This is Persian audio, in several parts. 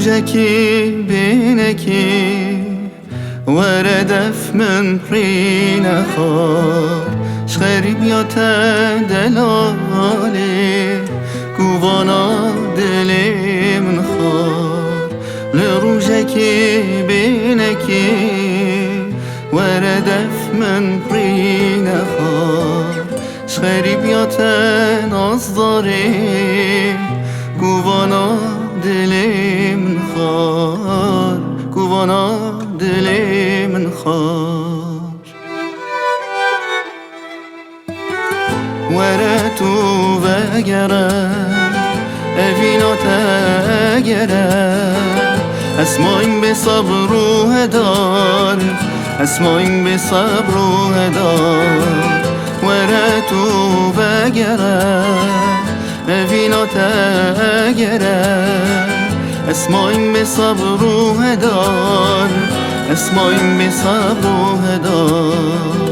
لروجكي بينكي وردف من رين خار شخرب ياتا دلالي كوانا دلي من خار لروجكي بينكي وردف من رين خار شخرب ياتا نصداري كوانا دلي من خار كوانا دلي من خار ورتو وگره اوینا تگره اسمایم به صبر و هدار اسمایم به صبر و هدار ورتو وگره اوینا تگره اسمایم به صبر و هدار اسمایم به صبر و هدار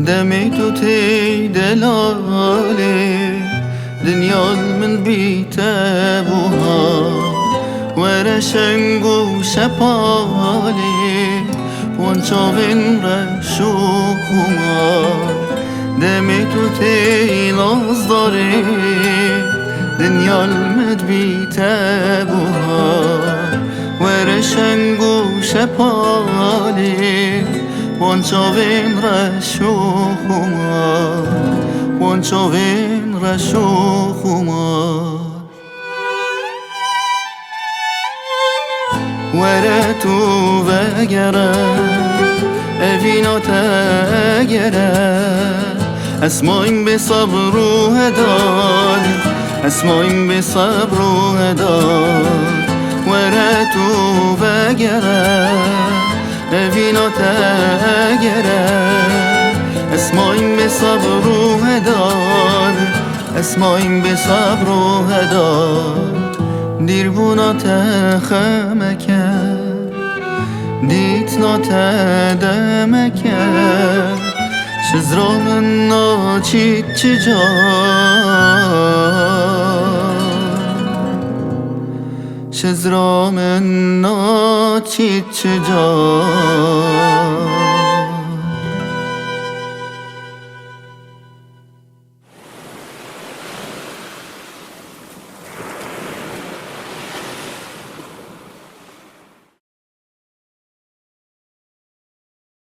دمی تو تی دلاله دنیال من بیته بوها ورشنگ و شپاله وانچاوین رشوخوما دمی تو تی ناز داره دنیال من بیته بوها ورشنگ و شپاله وانچاوین رشوخوما وانچاوین رشوخوما ورتو وگره اوینا تگره اسمایم به صبر و هدار اسمایم به صبر و هدار ورتو وگره اوینا تگره اسمایم به صبر و هدار اسمایم به صبر و هدار دیر بونا تخمکه دیت ناتدمکه شزرام ناچید چجا شزرام ناچید چجا